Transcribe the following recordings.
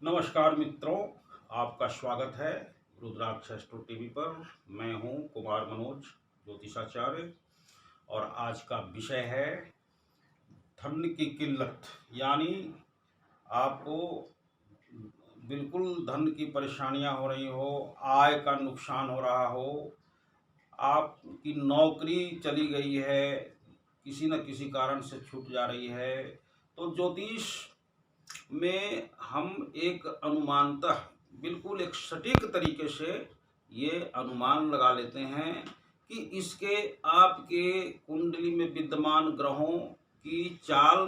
नमस्कार मित्रों, आपका स्वागत है रुद्राक्ष एस्ट्रो टीवी पर। मैं हूं कुमार मनोज ज्योतिषाचार्य और आज का विषय है धन की किल्लत। यानी आपको बिल्कुल धन की परेशानियां हो रही हो, आय का नुकसान हो रहा हो, आपकी नौकरी चली गई है, किसी न किसी कारण से छूट जा रही है, तो ज्योतिष में हम एक अनुमानतः बिल्कुल एक सटीक तरीके से ये अनुमान लगा लेते हैं कि इसके आपके कुंडली में विद्यमान ग्रहों की चाल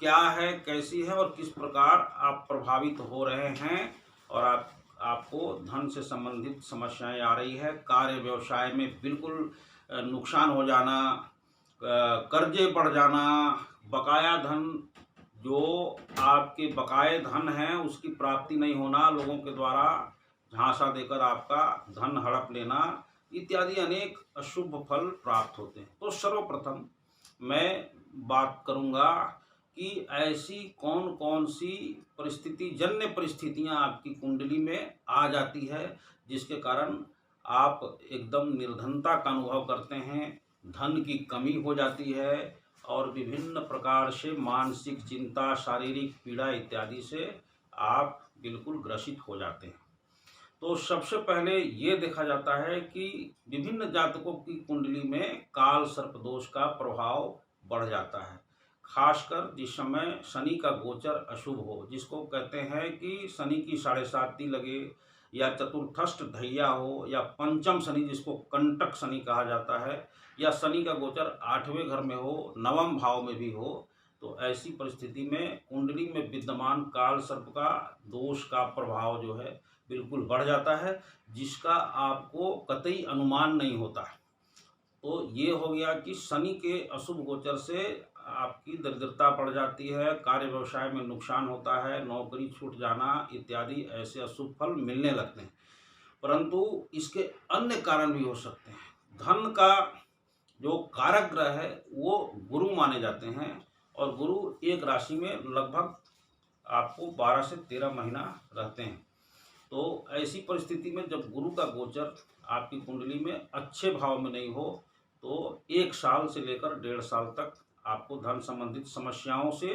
क्या है, कैसी है और किस प्रकार आप प्रभावित हो रहे हैं और आपको धन से संबंधित समस्याएं आ रही है। कार्य व्यवसाय में बिल्कुल नुकसान हो जाना, कर्जे बढ़ जाना, बकाया धन जो आपके बकाये धन हैं उसकी प्राप्ति नहीं होना, लोगों के द्वारा झांसा देकर आपका धन हड़प लेना इत्यादि अनेक अशुभ फल प्राप्त होते हैं। तो सर्वप्रथम मैं बात करूंगा कि ऐसी कौन कौन सी परिस्थिति जन्य परिस्थितियां आपकी कुंडली में आ जाती है जिसके कारण आप एकदम निर्धनता का अनुभव करते हैं, धन की कमी हो जाती है और विभिन्न प्रकार से मानसिक चिंता, शारीरिक पीड़ा इत्यादि से आप बिल्कुल ग्रसित हो जाते हैं। तो सबसे पहले ये देखा जाता है कि विभिन्न जातकों की कुंडली में काल सर्प दोष का प्रभाव बढ़ जाता है। खासकर जिस समय शनि का गोचर अशुभ हो, जिसको कहते हैं कि शनि की 7.5 लगे, या चतुर्थष्ट ढैया हो, या पंचम शनि जिसको कंटक शनि कहा जाता है, या शनि का गोचर 8वें घर में हो, 9वें भाव में भी हो, तो ऐसी परिस्थिति में कुंडली में विद्यमान काल सर्प का दोष का प्रभाव जो है बिल्कुल बढ़ जाता है, जिसका आपको कतई अनुमान नहीं होता है। तो ये हो गया कि शनि के अशुभ गोचर से आपकी दरिद्रता बढ़ जाती है, कार्य व्यवसाय में नुकसान होता है, नौकरी छूट जाना इत्यादि ऐसे अशुभ फल मिलने लगते हैं। परंतु इसके अन्य कारण भी हो सकते हैं। धन का जो कारक ग्रह है वो गुरु माने जाते हैं और गुरु एक राशि में लगभग आपको 12 से 13 महीना रहते हैं। तो ऐसी परिस्थिति में जब गुरु का गोचर आपकी कुंडली में अच्छे भाव में नहीं हो तो 1 साल से लेकर 1.5 साल तक आपको धन संबंधित समस्याओं से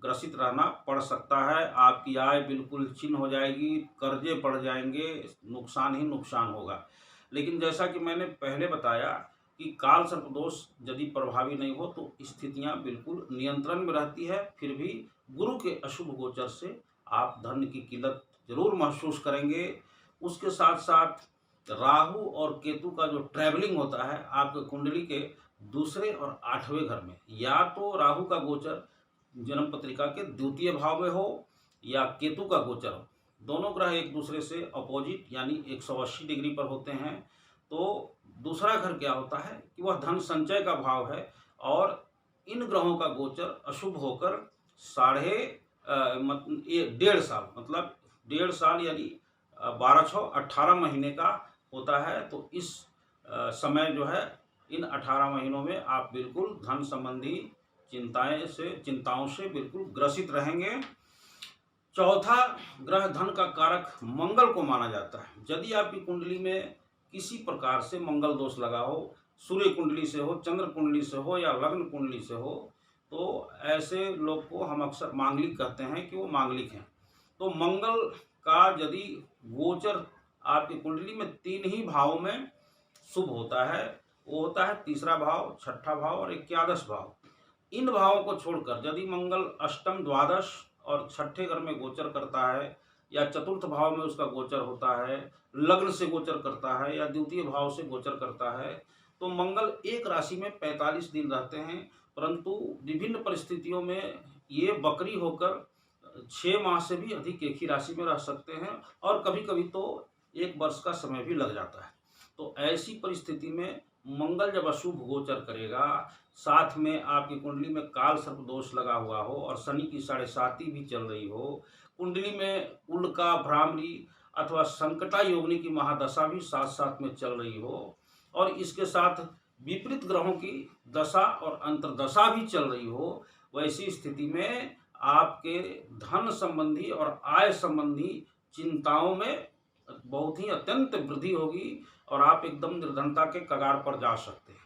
ग्रसित रहना पड़ सकता है। आपकी आय बिल्कुल क्षीण हो जाएगी, कर्जे बढ़ जाएंगे, नुकसान ही नुकसान होगा। लेकिन जैसा कि मैंने पहले बताया कि काल सर्प दोष यदि प्रभावी नहीं हो तो स्थितियां बिल्कुल नियंत्रण में रहती है। फिर भी गुरु के अशुभ गोचर से आप धन की किल्लत जरूर महसूस करेंगे। उसके साथ साथ राहु और केतु का जो ट्रैवलिंग होता है आपके कुंडली के दूसरे और 8वें घर में, या तो राहु का गोचर जन्म पत्रिका के 2य भाव में हो या केतु का गोचर हो, दोनों ग्रह एक दूसरे से अपोजिट यानी 180 डिग्री पर होते हैं। तो दूसरा घर क्या होता है कि वह धन संचय का भाव है और इन ग्रहों का गोचर अशुभ होकर 1.5 साल मतलब 1.5 साल यानी 12-18 महीने का होता है। तो इस समय जो है इन 18 महीनों में आप बिल्कुल धन संबंधी चिंताओं से बिल्कुल ग्रसित रहेंगे। चौथा ग्रह धन का कारक मंगल को माना जाता है। यदि आपकी कुंडली में किसी प्रकार से मंगल दोष लगा हो, सूर्य कुंडली से हो, चंद्र कुंडली से हो या लग्न कुंडली से हो, तो ऐसे लोग को हम अक्सर मांगलिक कहते हैं कि वो मांगलिक हैं। तो मंगल का यदि गोचर आपकी कुंडली में 3 ही भाव में शुभ होता है, वो होता है 3रा भाव, 6ठा भाव और 11 भाव। इन भावों को छोड़कर यदि मंगल अष्टम, द्वादश और 6ठे घर में गोचर करता है या चतुर्थ भाव में उसका गोचर होता है, लग्न से गोचर करता है या 2य भाव से गोचर करता है, तो मंगल एक राशि में 45 दिन रहते हैं। परंतु विभिन्न परिस्थितियों में ये वक्री होकर 6 माह से भी अधिक एक ही राशि में रह सकते हैं और कभी कभी तो 1 वर्ष का समय भी लग जाता है। तो ऐसी परिस्थिति में मंगल जब अशुभ गोचर करेगा, साथ में आपकी कुंडली में काल सर्प दोष लगा हुआ हो और शनि की 7.5 भी चल रही हो, कुंडली में उल्का, भ्रामरी अथवा संकटा योगिनी की महादशा भी साथ साथ में चल रही हो और इसके साथ विपरीत ग्रहों की दशा और अंतर्दशा भी चल रही हो, वैसी स्थिति में आपके धन संबंधी और आय संबंधी चिंताओं में बहुत ही अत्यंत वृद्धि होगी और आप एकदम निर्धनता के कगार पर जा सकते हैं।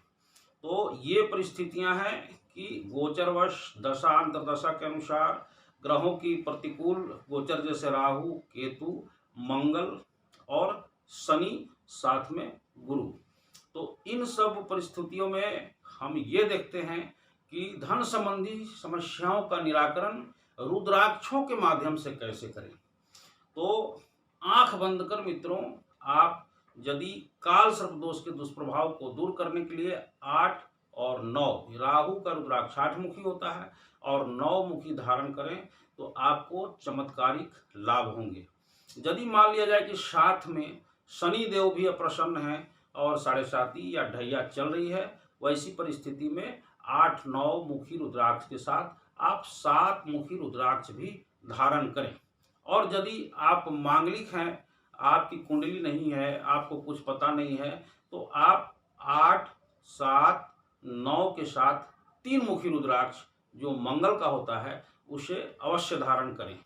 तो ये परिस्थितियां हैं कि गोचरवश दशा अंतर्दशा के अनुसार ग्रहों की प्रतिकूल गोचर, जैसे राहु, केतु, मंगल और शनि, साथ में गुरु। तो इन सब परिस्थितियों में हम ये देखते हैं कि धन संबंधी समस्याओं का निराकरण रुद्राक्षों के माध्यम से कैसे करें। तो आंख बंद कर मित्रों, आप यदि काल सर्प दोष के दुष्प्रभाव को दूर करने के लिए 8 और 9 राहु का रुद्राक्ष 8 मुखी होता है और 9 मुखी धारण करें तो आपको चमत्कारिक लाभ होंगे। यदि मान लिया जाए कि साथ में शनि देव भी अप्रसन्न है और 7.5 या ढैया चल रही है, वैसी परिस्थिति में 8-9 मुखी रुद्राक्ष के साथ आप 7 मुखी रुद्राक्ष भी धारण करें। और यदि आप मांगलिक हैं, आपकी कुंडली नहीं है, आपको कुछ पता नहीं है, तो आप 8, 7, 9 के साथ 3 मुखी रुद्राक्ष जो मंगल का होता है उसे अवश्य धारण करें।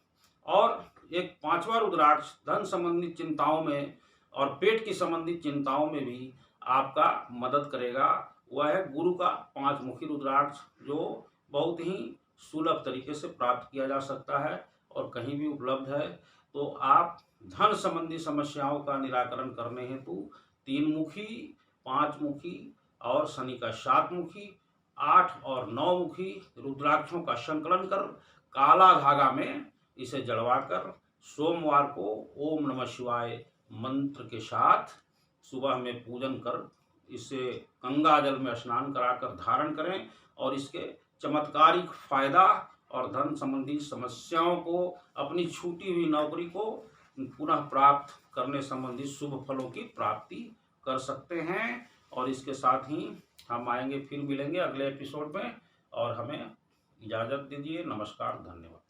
और एक 5वां रुद्राक्ष धन संबंधी चिंताओं में और पेट की संबंधी चिंताओं में भी आपका मदद करेगा। वह है गुरु का 5 मुखी रुद्राक्ष, जो बहुत ही सुलभ तरीके से प्राप्त किया जा सकता है और कहीं भी उपलब्ध है। तो आप धन संबंधी समस्याओं का निराकरण करने हेतु 3 मुखी, 5 मुखी और शनि का 7 मुखी, 8 और 9 मुखी रुद्राक्षों का संकलन कर काला धागा में इसे जड़वाकर सोमवार को ओम नमः शिवाय मंत्र के साथ सुबह में पूजन कर इसे गंगा जल में स्नान कराकर धारण करें और इसके चमत्कारिक फायदा और धन संबंधी समस्याओं को, अपनी छूटी हुई नौकरी को पुनः प्राप्त करने संबंधी शुभ फलों की प्राप्ति कर सकते हैं। और इसके साथ ही हम आएंगे, फिर मिलेंगे अगले एपिसोड में, और हमें इजाज़त दीजिए। नमस्कार, धन्यवाद।